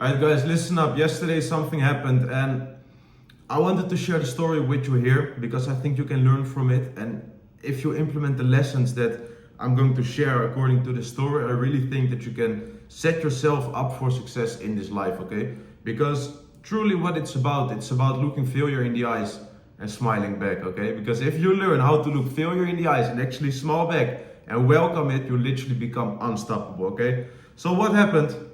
Alright guys, listen up. Yesterday something happened and I wanted to share the story with you here because I think you can learn from it, and if you implement the lessons that I'm going to share according to the story, I really think that you can set yourself up for success in this life, okay? Because truly what it's about looking failure in the eyes and smiling back, okay? Because if you learn how to look failure in the eyes and actually smile back and welcome it, you literally become unstoppable, okay? So what happened?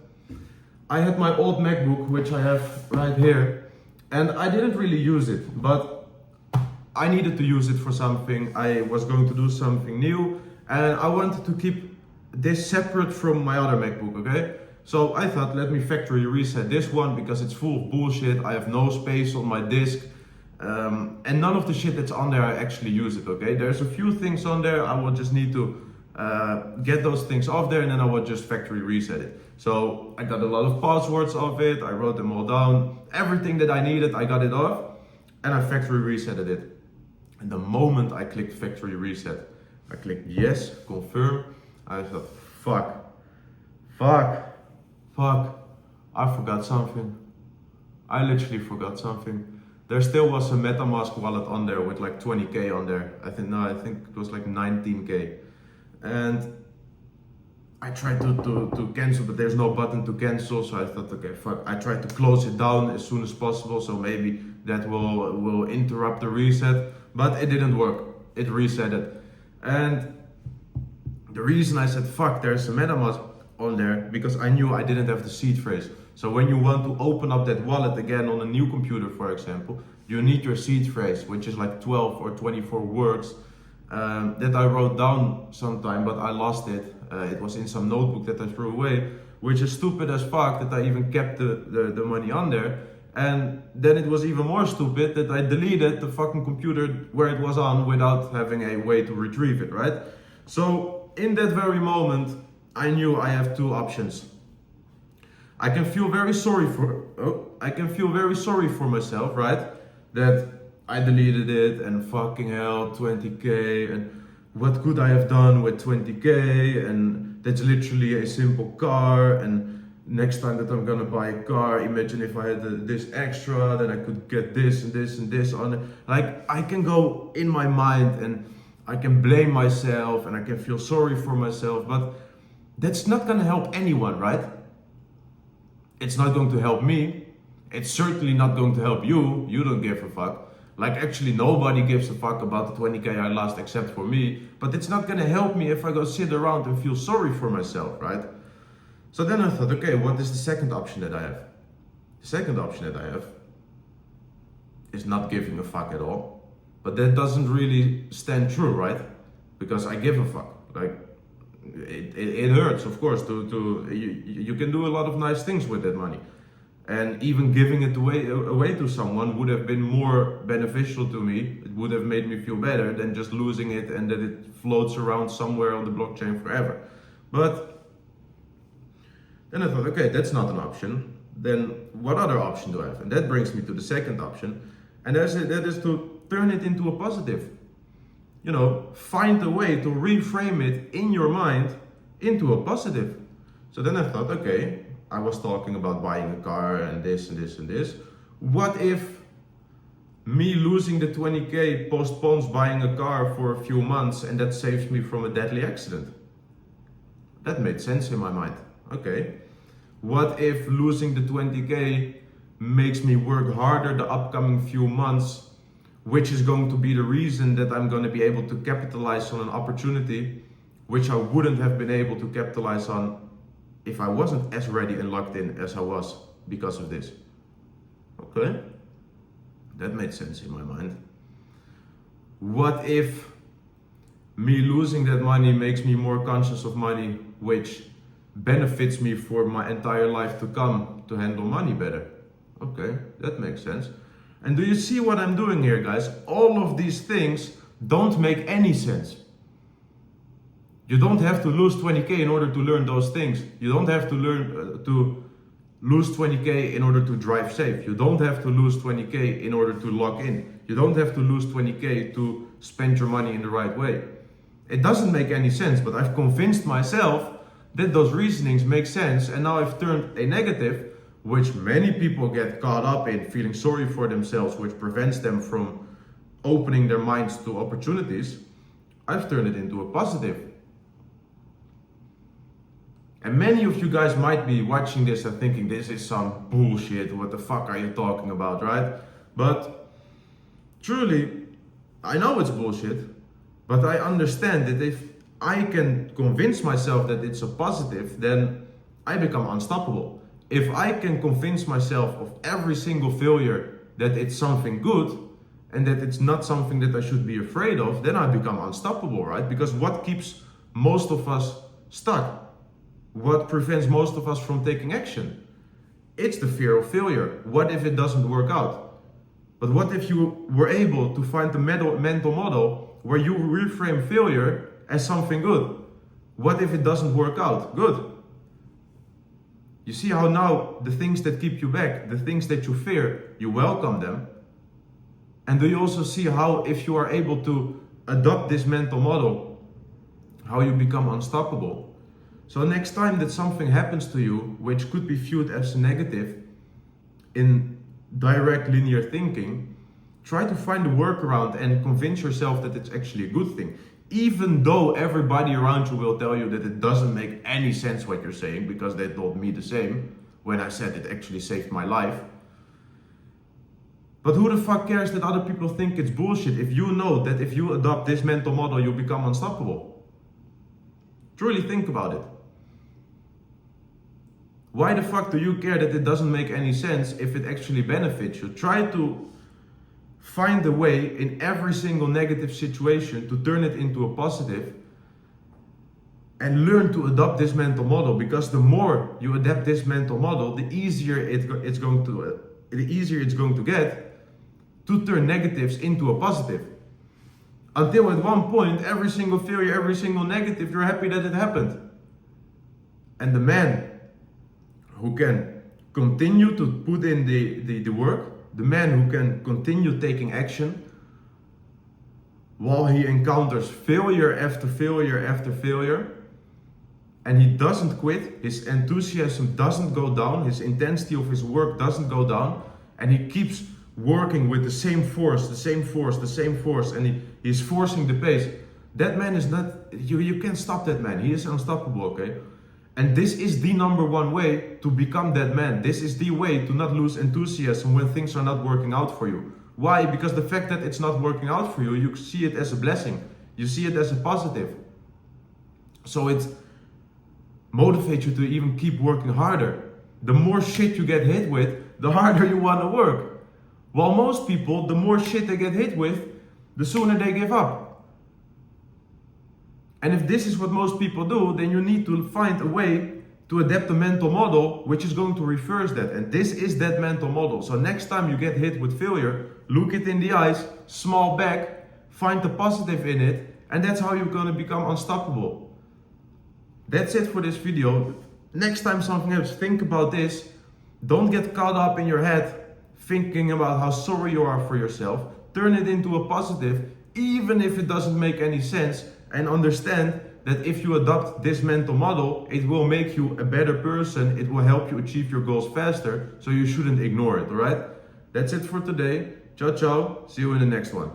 I had my old MacBook, which I have right here, and I didn't really use it, but I needed to use it for something. I was going to do something new, and I wanted to keep this separate from my other MacBook, okay? So I thought, let me factory reset this one because it's full of bullshit. I have no space on my disk, and none of the shit that's on there, I actually use it, okay? There's a few things on there, I will just need to get those things off there, and then I will just factory reset it. So I got a lot of passwords of it, I wrote them all down, everything that I needed, I got it off, and I factory resetted it. And the moment I clicked factory reset, I clicked yes, confirm, I thought, fuck, I forgot something. I literally forgot something. There still was a MetaMask wallet on there with like 20k on there. I think it was like 19k. And I tried to cancel, but there's no button to cancel, so I thought, okay, fuck. I tried to close it down as soon as possible, so maybe that will interrupt the reset, but it didn't work. It reset it. And the reason I said, fuck, there's a MetaMask on there, because I knew I didn't have the seed phrase. So when you want to open up that wallet again on a new computer, for example, you need your seed phrase, which is like 12 or 24 words. That I wrote down sometime, but I lost it. It was in some notebook that I threw away, which is stupid as fuck that I even kept the money on there. And then it was even more stupid that I deleted the fucking computer where it was on without having a way to retrieve it, right? So in that very moment, I knew I have two options. I can feel very sorry for myself, right? That I deleted it and fucking hell, 20k, and what could I have done with 20k, and that's literally a simple car, and next time that I'm gonna buy a car, imagine if I had this extra, then I could get this and this and this on it. Like, I can go in my mind and I can blame myself and I can feel sorry for myself, but that's not gonna help anyone, right? It's not going to help me. It's certainly not going to help you. You don't give a fuck. Like, actually nobody gives a fuck about the 20k I lost except for me, but it's not gonna help me if I go sit around and feel sorry for myself, right? So then I thought, okay, what is the second option that I have? The second option that I have is not giving a fuck at all, but that doesn't really stand true, right? Because I give a fuck. Like, it hurts, of course, you can do a lot of nice things with that money. And even giving it away to someone would have been more beneficial to me. It would have made me feel better than just losing it and that it floats around somewhere on the blockchain forever. But then I thought, okay, that's not an option. Then what other option do I have? And that brings me to the second option. And that is to turn it into a positive. You know, find a way to reframe it in your mind into a positive. So then I thought, okay, I was talking about buying a car and this and this and this. What if me losing the 20k postpones buying a car for a few months and that saves me from a deadly accident? That made sense in my mind. Okay. What if losing the 20k makes me work harder the upcoming few months, which is going to be the reason that I'm going to be able to capitalize on an opportunity which I wouldn't have been able to capitalize on if I wasn't as ready and locked in as I was because of this. Okay? That made sense in my mind. What if me losing that money makes me more conscious of money, which benefits me for my entire life to come to handle money better? Okay, that makes sense. And do you see what I'm doing here, guys? All of these things don't make any sense. You don't have to lose 20k in order to learn those things. You don't have to learn to lose 20k in order to drive safe. You don't have to lose 20k in order to lock in. You don't have to lose 20k to spend your money in the right way. It doesn't make any sense, but I've convinced myself that those reasonings make sense, and now I've turned a negative, which many people get caught up in, feeling sorry for themselves, which prevents them from opening their minds to opportunities, I've turned it into a positive. And many of you guys might be watching this and thinking, this is some bullshit, what the fuck are you talking about, right? But truly, I know it's bullshit, but I understand that if I can convince myself that it's a positive, then I become unstoppable. If I can convince myself of every single failure that it's something good and that it's not something that I should be afraid of, then I become unstoppable, right? Because what keeps most of us stuck? What prevents most of us from taking action? It's the fear of failure. What if it doesn't work out? But what if you were able to find the mental model where you reframe failure as something good? What if it doesn't work out? Good. You see how now the things that keep you back, the things that you fear, you welcome them. And do you also see how if you are able to adopt this mental model, how you become unstoppable? So next time that something happens to you, which could be viewed as a negative in direct linear thinking, try to find a workaround and convince yourself that it's actually a good thing. Even though everybody around you will tell you that it doesn't make any sense what you're saying, because they told me the same when I said it actually saved my life. But who the fuck cares that other people think it's bullshit if you know that if you adopt this mental model, you become unstoppable? Truly think about it. Why the fuck do you care that it doesn't make any sense if it actually benefits you? Try to find a way in every single negative situation to turn it into a positive and learn to adopt this mental model, because the more you adapt this mental model, the easier it's going to get to turn negatives into a positive. Until at one point, every single failure, every single negative, you're happy that it happened. And the man who can continue to put in the work, the man who can continue taking action while he encounters failure after failure after failure, and he doesn't quit, his enthusiasm doesn't go down, his intensity of his work doesn't go down, and he keeps working with the same force, and he's forcing the pace. That man is not, you can't stop that man. He is unstoppable, okay? And this is the number one way to become that man. This is the way to not lose enthusiasm when things are not working out for you. Why? Because the fact that it's not working out for you, you see it as a blessing. You see it as a positive. So it motivates you to even keep working harder. The more shit you get hit with, the harder you want to work. While most people, the more shit they get hit with, the sooner they give up. And if this is what most people do, then you need to find a way to adapt a mental model which is going to reverse that. And this is that mental model. So next time you get hit with failure, look it in the eyes, smile back, find the positive in it, and that's how you're going to become unstoppable. That's it for this video. Next time something happens, think about this. Don't get caught up in your head thinking about how sorry you are for yourself. Turn it into a positive, even if it doesn't make any sense. And understand that if you adopt this mental model, it will make you a better person. It will help you achieve your goals faster. So you shouldn't ignore it, alright? That's it for today. Ciao, ciao. See you in the next one.